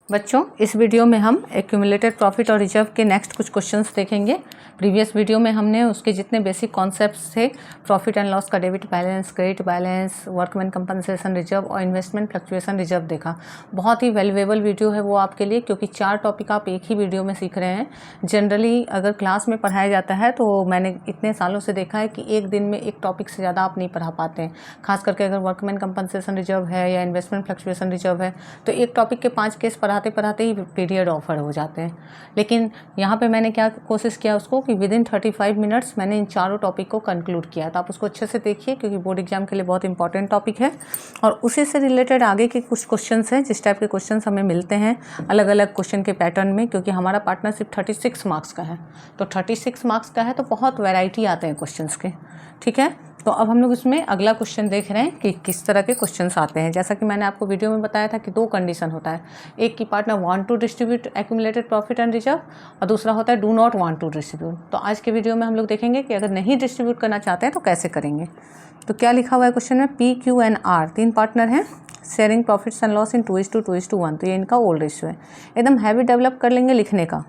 बच्चों, इस वीडियो में हम एक्यूमुलेटेड प्रॉफिट और रिजर्व के नेक्स्ट कुछ क्वेश्चंस देखेंगे। प्रीवियस वीडियो में हमने उसके जितने बेसिक कॉन्सेप्ट्स थे, प्रॉफिट एंड लॉस का debit balance, credit balance, workman compensation reserve और इन्वेस्टमेंट फ्लक्चुएशन रिजर्व देखा। बहुत ही वैल्यूएबल वीडियो है वो आपके लिए, क्योंकि 4 टॉपिक आप एक ही वीडियो में सीख रहे हैं। जनरली अगर क्लास में पढ़ाया जाता है तो मैंने इतने सालों से देखा है कि एक दिन में एक टॉपिक से ज़्यादा आप नहीं पढ़ा पाते हैं। खास करके अगर वर्कमैन कंपनसेशन रिजर्व है या इन्वेस्टमेंट फ्लक्चुएशन रिजर्व है तो एक टॉपिक के 5 केस पढ़ाते पढ़ाते ही पीरियड ऑफर हो जाते हैं। लेकिन यहाँ पे मैंने क्या कोशिश किया उसको कि विद इन 35 मिनट्स मैंने इन चारों टॉपिक को कंक्लूड किया। तो आप उसको अच्छे से देखिए, क्योंकि बोर्ड एग्जाम के लिए बहुत इंपॉर्टेंट टॉपिक है। और उसी से रिलेटेड आगे के कुछ क्वेश्चंस हैं, जिस टाइप के क्वेश्चंस हमें मिलते हैं अलग अलग क्वेश्चन के पैटर्न में, क्योंकि हमारा पार्टनरशिप 36 मार्क्स का है। तो 36 मार्क्स का है तो बहुत वैरायटी आते हैं क्वेश्चंस के। ठीक है, तो अब हम लोग इसमें अगला क्वेश्चन देख रहे हैं कि किस तरह के क्वेश्चंस आते हैं। जैसा कि मैंने आपको वीडियो में बताया था कि 2 कंडीशन होता है, एक की partner want to distribute accumulated profit and reserve और दूसरा होता है do not want to distribute. तो आज के वीडियो में हम लोग देखेंगे कि अगर नहीं डिस्ट्रीब्यूट करना चाहते हैं तो कैसे करेंगे। तो क्या लिखा हुआ है क्वेश्चन में, P Q and R 3 partner हैं, sharing profits and loss in 2:2:1। तो ये इनका ओल्ड रेशियो है। एकदम हैबिट डेवलप कर लेंगे लिखने का।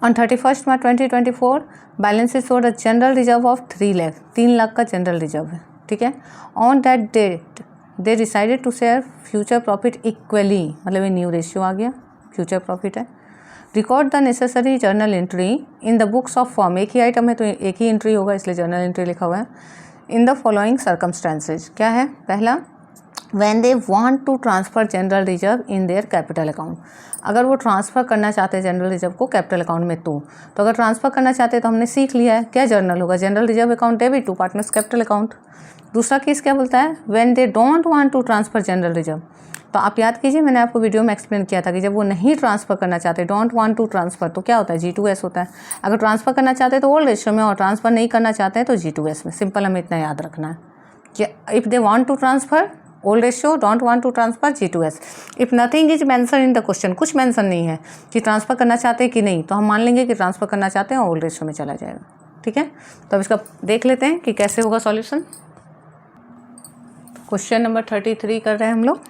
On 31st March 2024 balance showed a general reserve of 3 lakh, 3 lakh का जनरल रिजर्व है। ठीक है, on that date they decided to share future profit equally, मतलब ये न्यू रेशियो आ गया, फ्यूचर प्रॉफिट है। Record the necessary journal entry in the books of firm, एक ही आइटम है तो एक ही एंट्री होगा, इसलिए जर्नल एंट्री लिखा हुआ है। इन द फॉलोइंग सर्कमस्टेंसेज, क्या है, पहला when they want to transfer general reserve in their capital account, अगर वो ट्रांसफ़र करना चाहते हैं जनरल रिजर्व को कैपिटल अकाउंट में, तो अगर ट्रांसफ़र करना चाहते हैं तो हमने सीख लिया है क्या जर्नल होगा, general reserve account debit to partners capital account. दूसरा केस क्या बोलता है, when they don't want to transfer general reserve. तो आप याद कीजिए, मैंने आपको वीडियो में एक्सप्लेन किया था कि जब वो नहीं ट्रांसफ़र करना चाहते, डोंट वांट टू ट्रांसफ़र, तो क्या होता है, G2S होता है। अगर ट्रांसफ़र करना चाहते हैं तो ओल्ड रेशियो में, और ट्रांसफ़र नहीं करना चाहते हैं तो G2S में। सिंपल, हमें इतना याद रखना है कि if they want to transfer old ratio, don't want to transfer G2S। If nothing is mention in the question, कुछ मेंशन नहीं है कि ट्रांसफ़र करना चाहते हैं कि नहीं, तो हम मान लेंगे कि ट्रांसफ़र करना चाहते हैं, ओल्ड रेशियो में चला जाएगा। ठीक है, तो अब इसका देख लेते हैं कि कैसे होगा सॉल्यूशन। क्वेश्चन नंबर 33 कर रहे हैं हम लोग।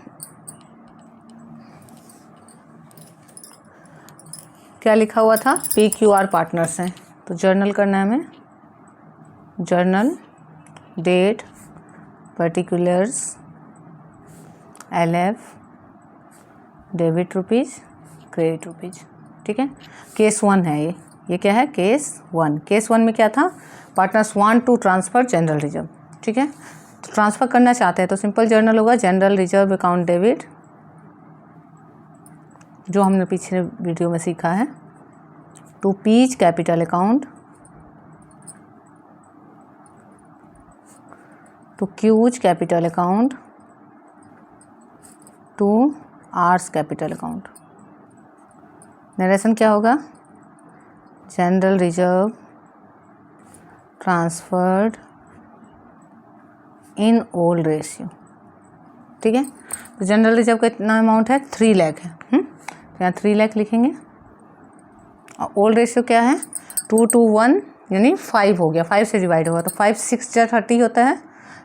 क्या लिखा हुआ था, PQR पार्टनर्स हैं, तो जर्नल करना है हमें, journal date particulars LF debit rupees credit rupees. ठीक है, केस 1 है ये क्या है, केस 1। केस 1 में क्या था, partners want to transfer general reserve. ठीक है, तो ट्रांसफ़र करना चाहते हैं तो सिंपल जर्नल होगा जनरल रिजर्व अकाउंट डेबिट, जो हमने पिछले वीडियो में सीखा है, to P's capital account, to Q's capital account, to R's capital account. Narration क्या होगा, general reserve transferred in old ratio. ठीक है, तो जनरल रिजर्व का इतना अमाउंट है 3 लाख है, तो यहाँ 3 लाख लिखेंगे। और ओल्ड रेशियो क्या है, 2:1, यानी 5 हो गया, 5 से डिवाइड होगा, तो 5 6 जा 30 होता है,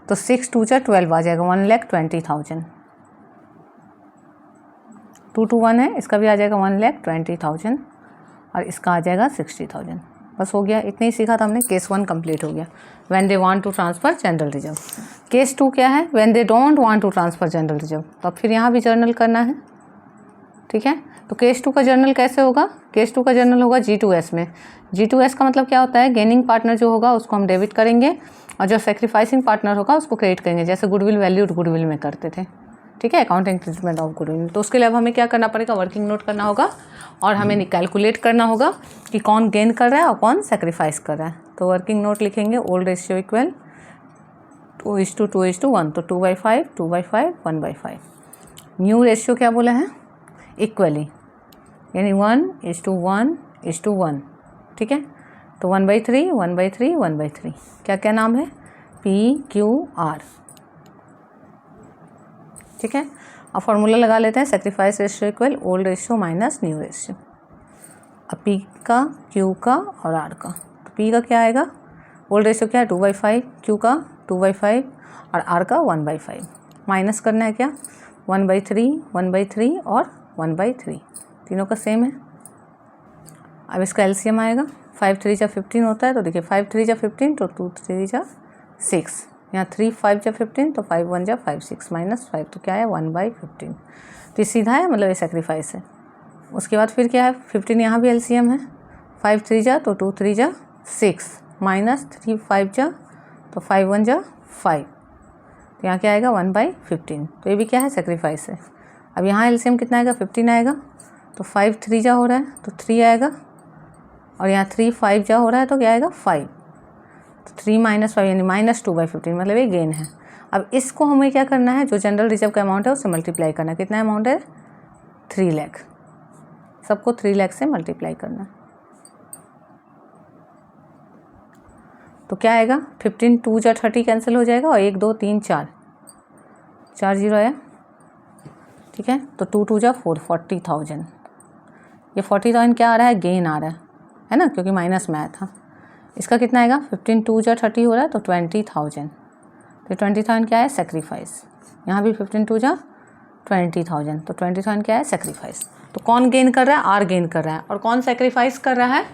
तो 6 2 जा 12 आ जाएगा, 1,20,000। 2:1 है, इसका भी आ जाएगा 1,20,000 और इसका आ जाएगा 60,000। बस हो गया, इतने ही सीखा था हमने। केस 1 कंप्लीट हो गया, when they want to transfer general reserve. Case 2 क्या है, when they don't want to transfer general reserve. तो अब फिर यहाँ भी जर्नल करना है। ठीक है, तो केस 2 का जर्नल कैसे होगा, केस 2 का जर्नल होगा G2S में। G2S का मतलब क्या होता है, गेनिंग पार्टनर जो होगा उसको हम डेबिट करेंगे और जो सेक्रीफाइसिंग पार्टनर होगा उसको क्रेडिट करेंगे, जैसे गुडविल वैल्यूड गुडविल में करते थे। ठीक है, अकाउंटिंग ट्रीटमेंट ऑफ गुडविल। तो उसके लिए अब हमें क्या करना पड़ेगा, वर्किंग नोट करना होगा और हमें कैलकुलेट करना होगा कि कौन गेन कर रहा है और कौन सेक्रीफाइस कर रहा है। तो वर्किंग नोट लिखेंगे, ओल्ड रेशियो इक्वल 2:2:1, तो 2/5 2/5 1/5। न्यू रेशियो क्या बोला है, इक्वली, यानी 1:1:1। ठीक है, तो 1/3 1/3 1/3। क्या क्या नाम है, PQR। ठीक है, अब फॉर्मूला लगा लेते हैं, sacrifice ratio equal old ratio minus new ratio. अब P का, Q का और R का, तो P का क्या आएगा, ओल्ड रेशियो क्या है 2/5, Q का 2/5 और R का 1/5। माइनस करना है क्या, 1/3 1/3 और 1/3, तीनों का सेम है। अब इसका एलसीएम आएगा, 5 3 जा 15 होता है, तो देखिए 5 3 जा 15 तो 2 3 जा 6, यहाँ 3 5 जा 15 तो 5 1 जा 5 6 -5 तो क्या है 1/15। तो ये सीधा है, मतलब ये सेक्रीफाइस है। उसके बाद फिर क्या है 15, यहाँ भी एलसीएम है, 5 3 जा तो 2 3 जा 6 -3 5 जा तो 5 1 जा 5, तो यहाँ क्या आएगा 1/15। तो ये भी क्या है सेक्रीफाइस है। अब यहाँ एलसीएम कितना आएगा 15 आएगा, तो 5 3 जा हो रहा है तो 3 आएगा, और यहाँ 3 5 जा हो रहा है तो क्या आएगा 5, तो 3 -5 यानी -2/15, मतलब ये गेन है। अब इसको हमें क्या करना है, जो जनरल रिजर्व का अमाउंट है उससे मल्टीप्लाई करना है। कितना अमाउंट है 3 लाख, सबको 3 लाख से मल्टीप्लाई करना है। तो क्या आएगा 15 2 जा 30 कैंसिल हो जाएगा, और 1 2 3 4 जीरो आया, ठीक है। तो 2 2 जा 4 40,000, ये 40,000 क्या आ रहा है गेन आ रहा है ना, क्योंकि माइनस में आया था। इसका कितना आएगा 15 2 जा 30 हो रहा है तो 20,000, तो 20,000 क्या है सेक्रीफाइस। यहाँ भी 15 2 जा 20,000, तो 20,000 क्या है सेक्रीफाइस। तो कौन गेन कर रहा है, आर गेन कर रहा है, और कौन सेक्रीफाइस कर रहा है,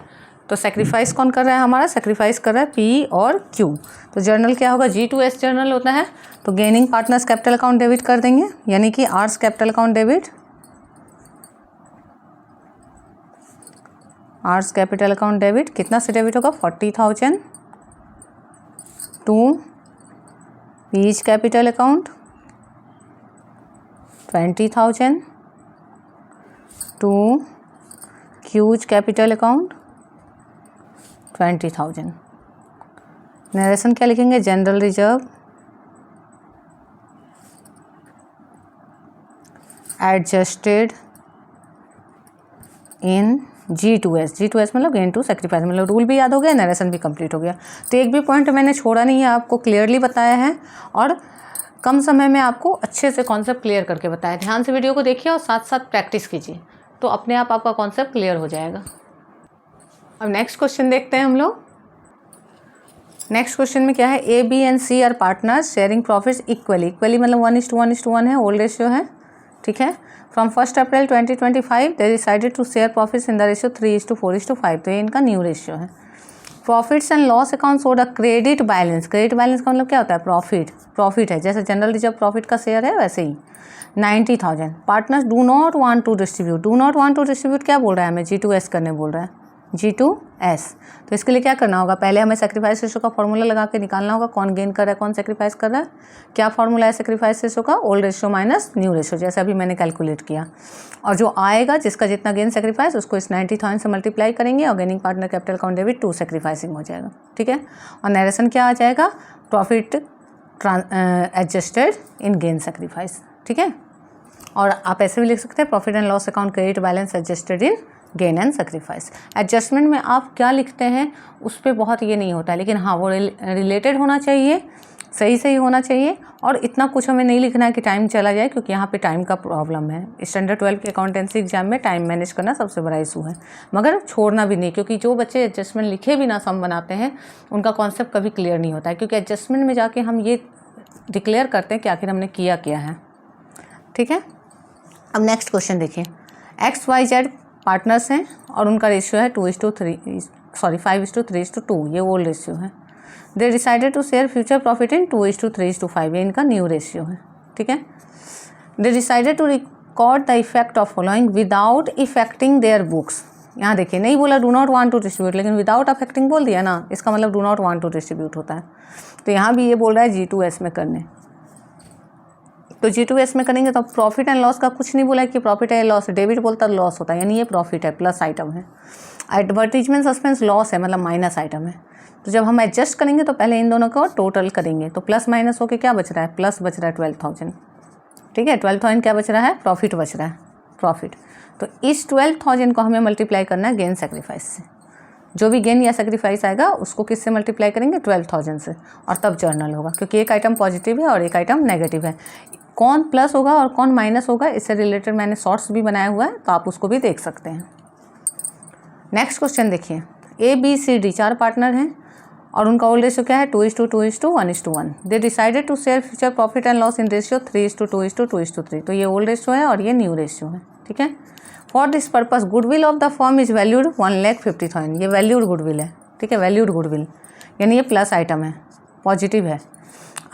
तो सेक्रीफाइस कौन कर रहा है हमारा, सेक्रीफाइस कर रहा है पी और क्यू। तो जर्नल क्या होगा G2S जर्नल होता है, तो gaining partners capital account debit कर देंगे, यानी कि R's capital account debit, R's capital account debit कितना से डेबिट होगा 40,000 to P's capital account 20,000 to Q's capital account 20,000। Narration क्या लिखेंगे, general reserve adjusted in G2S मतलब गेन टू सेक्रीफाइस, मतलब रूल भी याद हो गया, नरेशन भी कंप्लीट हो गया। तो एक भी पॉइंट मैंने छोड़ा नहीं है, आपको क्लियरली बताया है और कम समय में आपको अच्छे से कॉन्सेप्ट क्लियर करके बताया। ध्यान से वीडियो को देखिए और साथ साथ प्रैक्टिस कीजिए, तो अपने आप आपका कॉन्सेप्ट क्लियर हो जाएगा। अब नेक्स्ट क्वेश्चन देखते हैं हम लोग। नेक्स्ट क्वेश्चन में क्या है, A, B and C are partners sharing profits equally, मतलब 1:1:1 है, ओल्ड रेशियो है, ठीक है। From 1 April 2025 they decided to share profits in the ratio 3:4:5, तो ये इनका न्यू रेशियो है। Profits and loss account showed a credit balance, credit balance का मतलब क्या होता है, प्रॉफिट है, जैसे जनरल रिजर्व प्रॉफिट का शेयर है वैसे ही 90,000। Partners do not want to distribute क्या बोल रहा है हमें, G2S करने बोल रहा है, G2S। तो इसके लिए क्या करना होगा, पहले हमें सेक्रीफाइस रेशो का फॉर्मूला लगा के निकालना होगा, कौन गेन कर रहा है कौन सेक्रीफाइस कर रहा है। क्या फॉर्मूला है सेक्रीफाइस रेशो का, old ratio minus new ratio, जैसे अभी मैंने कैलकुलेट किया। और जो आएगा जिसका जितना गेन सेक्रीफाइस उसको इस 90,000 से मल्टीप्लाई करेंगे, और gaining partner capital account debit 2 sacrificing हो जाएगा, ठीक है। और नरेशन क्या आ जाएगा, profit adjusted in gain sacrifice, ठीक है। और आप ऐसे भी लिख सकते हैं, profit and loss account credit balance adjusted in gain and sacrifice. Adjustment में आप क्या लिखते हैं उस पर बहुत ये नहीं होता है, लेकिन हाँ वो रिलेटेड होना चाहिए, सही होना चाहिए, और इतना कुछ हमें नहीं लिखना है कि टाइम चला जाए, क्योंकि यहाँ पे टाइम का प्रॉब्लम है। स्टैंडर्ड 12 के अकाउंटेंसी एग्जाम में टाइम मैनेज करना सबसे बड़ा इशू है, मगर छोड़ना भी नहीं, क्योंकि जो बच्चे एडजस्टमेंट लिखे भी ना सम बनाते हैं उनका कॉन्सेप्ट कभी क्लियर नहीं होता है, क्योंकि एडजस्टमेंट में जाके हम ये डिक्लेयर करते हैं कि आखिर हमने किया क्या है, ठीक है। अब नेक्स्ट क्वेश्चन देखिए, XYZ पार्टनर्स हैं और उनका रेशियो है 5:3:2, ये ओल्ड रेशियो है। They decided to share future profit in 2:3:5, ये इनका न्यू रेशियो है, ठीक है। They decided to record the effect of following without affecting their books. यहाँ देखिए नहीं बोला do not want to distribute, लेकिन विदाउट अफेक्टिंग बोल दिया ना, इसका मतलब do not want to distribute होता है। तो यहाँ भी ये बोल रहा है G2S में करने, तो G2S में करेंगे तो प्रॉफिट एंड लॉस का कुछ नहीं बोला है कि प्रॉफिट है लॉस है, डेबिट बोलता लॉस होता है, यानी ये प्रॉफिट है, प्लस आइटम है। एडवर्टीजमेंट सस्पेंस लॉस है, मतलब माइनस आइटम है। तो जब हम एडजस्ट करेंगे तो पहले इन दोनों को टोटल करेंगे, तो प्लस माइनस होके क्या बच रहा है, प्लस बच रहा है 12,000, ठीक है। 12,000 क्या बच रहा है, प्रॉफिट बच रहा है, प्रॉफिट। तो इस 12,000 को हमें मल्टीप्लाई करना है गेन सेक्रीफाइस से, जो भी गेन या सेक्रीफाइस आएगा उसको किससे मल्टीप्लाई करेंगे 12,000 से, और तब जर्नल होगा, क्योंकि एक आइटम पॉजिटिव है और एक आइटम नेगेटिव है। कौन प्लस होगा और कौन माइनस होगा इससे रिलेटेड मैंने शॉर्ट्स भी बनाया हुआ है, तो आप उसको भी देख सकते हैं। नेक्स्ट क्वेश्चन देखिए, ABCD 4 पार्टनर हैं और उनका ओल्ड रेशियो क्या है 2:2:1:1। They decided to share future profit and loss in ratio 3:2:2:3, तो ये ओल्ड रेशियो है और ये न्यू रेशियो है, ठीक है। For this purpose goodwill of the firm is valued 1,50,000, ये वैल्यूड गुडविल है, ठीक है, वैल्यूड गुडविल, यानी ये प्लस आइटम है, पॉजिटिव है।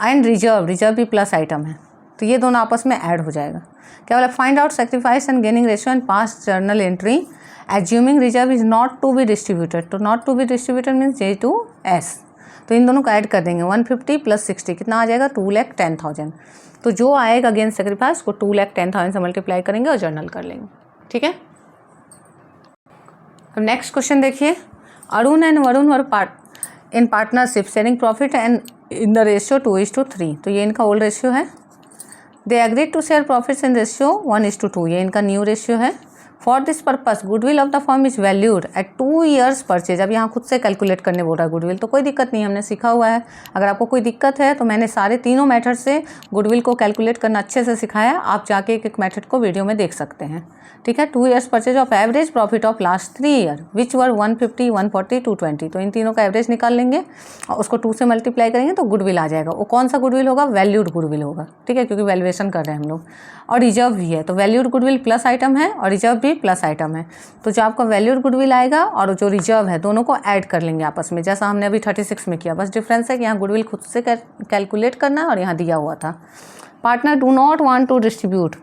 एंड रिजर्व, रिजर्व भी प्लस आइटम है, तो ये दोनों आपस में ऐड हो जाएगा। क्या बोला, find out sacrifice and gaining ratio and past journal entry assuming reserve is not to be distributed. तो not to be distributed means J2S, तो इन दोनों को ऐड कर देंगे। 150 + 60 कितना आ जाएगा, 2,10,000। तो जो आएगा गेन सेक्रीफाइस को 2,10,000 से मल्टीप्लाई करेंगे और जर्नल कर लेंगे, ठीक है। अब नेक्स्ट क्वेश्चन देखिए, Arun and Varun were in partnership sharing profit and in the ratio 2:3, तो ये इनका ओल्ड रेशियो है। They agreed to share profits in ratio 1:2, ये इनका न्यू रेशियो है। For this purpose goodwill of the firm is valued at 2 years purchase. अब यहाँ खुद से कैलकुलेट करने बोल रहा है गुडविल, तो कोई दिक्कत नहीं, हमने सीखा हुआ है। अगर आपको कोई दिक्कत है तो मैंने सारे तीनों मेथड से गुडविल को कैलकुलेट करना अच्छे से सिखाया, आप जाके एक एक मेथड को वीडियो में देख सकते हैं, ठीक है। 2 years purchase of average profit of last 3 year विच वर 150, 140, 220, तो इन तीनों का एवरेज निकाल लेंगे और उसको 2 से मल्टीप्लाई करेंगे तो गुडविल आ जाएगा। वो कौन सा गुडविल होगा, वैल्यूड गुडविल होगा, ठीक है, क्योंकि वैल्यूएशन कर रहे हैं हम लोग। और रिजर्व भी है, तो वैल्यूड गुडविल प्लस आइटम है और रिजर्व भी प्लस आइटम है। तो जो आपका वैल्यूड गुडविल आएगा और जो रिजर्व है दोनों को ऐड कर लेंगे आपस में, जैसा हमने अभी 36 में किया। बस डिफरेंस है कि यहाँ गुडविल खुद से कैलकुलेट करना और यहाँ दिया हुआ था। Partner do not want to distribute,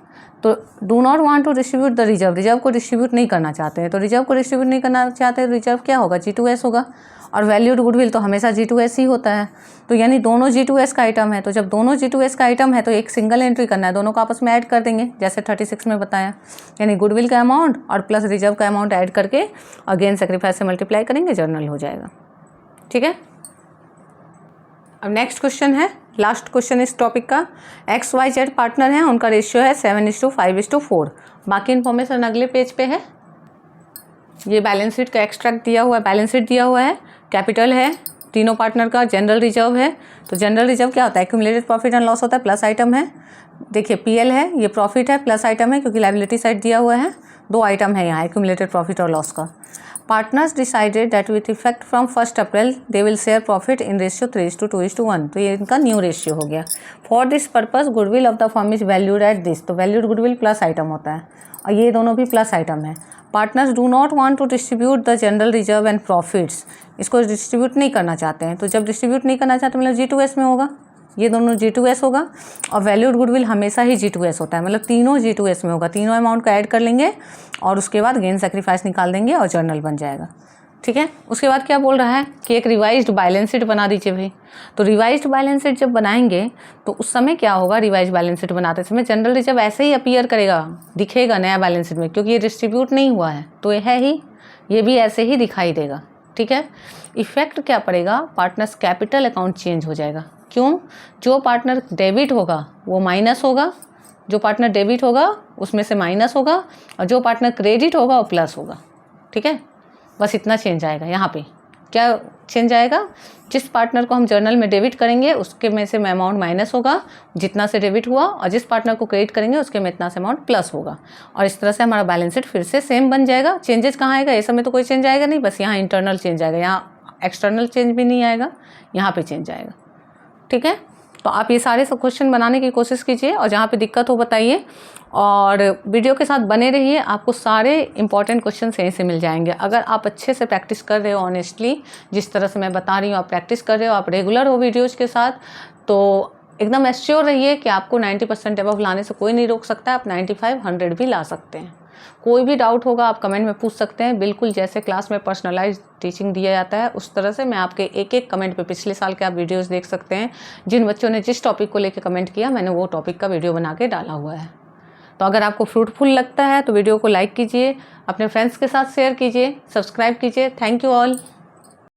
तो do not want to distribute the reserve, reserve को डिस्ट्रीब्यूट नहीं करना चाहते हैं, तो रिजर्व को डिस्ट्रीब्यूट नहीं करना चाहते हैं, रिजर्व क्या होगा, G2S होगा। और वैल्यूड गुडविल तो हमेशा G2S ही होता है, तो यानी दोनों G2S का आइटम है। तो जब दोनों G2S का आइटम है तो एक सिंगल एंट्री करना है, दोनों को आपस में ऐड कर देंगे जैसे 36 में बताया, यानी गुडविल का अमाउंट और प्लस रिजर्व का अमाउंट ऐड करके और गेन सेक्रीफाइस से मल्टीप्लाई करेंगे, जर्नल हो जाएगा, ठीक है। अब नेक्स्ट क्वेश्चन है, लास्ट क्वेश्चन इस टॉपिक का। XYZ पार्टनर हैं, उनका रेशियो है 7:5:4। बाकी इन्फॉर्मेशन अगले पेज पे है। ये बैलेंस शीट का एक्सट्रैक्ट दिया हुआ है, बैलेंस शीट दिया हुआ है, कैपिटल है तीनों पार्टनर का, जनरल रिजर्व है। तो जनरल रिजर्व क्या होता है, एक्यूमुलेटेड प्रॉफिट एंड लॉस होता है, प्लस आइटम है। देखिए PL है, ये प्रॉफिट है, प्लस आइटम है क्योंकि लायबिलिटी साइड दिया हुआ है, 2 आइटम है यहाँ एक्यूमुलेटेड प्रॉफिट और लॉस का। Partners decided that with effect from 1 April they will share profit in ratio 3:2:1, तो ये इनका न्यू रेशियो हो गया। For this purpose goodwill of the firm is valued at this, तो वैल्यूड गुडविल प्लस आइटम होता है और ये दोनों भी प्लस आइटम है। Partners do not want to distribute the general reserve and profits, इसको डिस्ट्रीब्यूट नहीं करना चाहते हैं, तो जब डिस्ट्रीब्यूट नहीं करना चाहते मतलब G2S में होगा, ये दोनों G2S होगा। और वैल्यूड गुडविल हमेशा ही G2S होता है, मतलब तीनों G2S में होगा। तीनों अमाउंट को ऐड कर लेंगे और उसके बाद गेन सेक्रीफाइस निकाल देंगे और जर्नल बन जाएगा, ठीक है। उसके बाद क्या बोल रहा है कि एक रिवाइज्ड बैलेंस शीट बना दीजिए भाई। तो रिवाइज्ड बैलेंस शीट जब बनाएंगे तो उस समय क्या होगा, रिवाइज्ड बैलेंस शीट बनाते समय जनरल रिजर्व ऐसे ही अपीयर करेगा, दिखेगा नया बैलेंस शीट में, क्योंकि ये डिस्ट्रीब्यूट नहीं हुआ है तो ये है ही, ये भी ऐसे ही दिखाई देगा, ठीक है। इफेक्ट क्या पड़ेगा, पार्टनर्स कैपिटल अकाउंट चेंज हो जाएगा। क्यों, जो पार्टनर डेबिट होगा वो माइनस होगा, जो पार्टनर डेबिट होगा उसमें से माइनस होगा, और जो पार्टनर क्रेडिट होगा वो प्लस होगा, ठीक है। बस इतना चेंज आएगा। यहाँ पे क्या चेंज आएगा, जिस पार्टनर को हम जर्नल में डेबिट करेंगे उसके में से अमाउंट माइनस होगा जितना से डेबिट हुआ, और जिस पार्टनर को क्रेडिट करेंगे उसके में इतना से अमाउंट प्लस होगा, और इस तरह से हमारा बैलेंस शीट फिर से सेम बन जाएगा। चेंजेस कहाँ आएगा, इस समय तो कोई चेंज आएगा नहीं, बस यहाँ इंटरनल चेंज आएगा, यहाँ एक्सटर्नल चेंज भी नहीं आएगा, यहाँ पे चेंज आएगा, ठीक है। तो आप ये सारे सब क्वेश्चन बनाने की कोशिश कीजिए और जहाँ पे दिक्कत हो बताइए, और वीडियो के साथ बने रहिए, आपको सारे इंपॉर्टेंट क्वेश्चन यहीं से मिल जाएंगे। अगर आप अच्छे से प्रैक्टिस कर रहे हो, ऑनेस्टली जिस तरह से मैं बता रही हूँ आप प्रैक्टिस कर रहे हो, आप रेगुलर हो वीडियोज़ के साथ, तो एकदम एश्योर रहिए कि आपको 90% अबव लाने से कोई नहीं रोक सकता है। आप 95, 100 भी ला सकते हैं। कोई भी डाउट होगा आप कमेंट में पूछ सकते हैं, बिल्कुल जैसे क्लास में पर्सनलाइज्ड टीचिंग दिया जाता है उस तरह से मैं आपके एक एक कमेंट पे पिछले साल के आप वीडियोस देख सकते हैं। जिन बच्चों ने जिस टॉपिक को लेकर कमेंट किया मैंने वो टॉपिक का वीडियो बना के डाला हुआ है। तो अगर आपको फ्रूटफुल लगता है तो वीडियो को लाइक कीजिए, अपने फ्रेंड्स के साथ शेयर कीजिए, सब्सक्राइब कीजिए। Thank you all.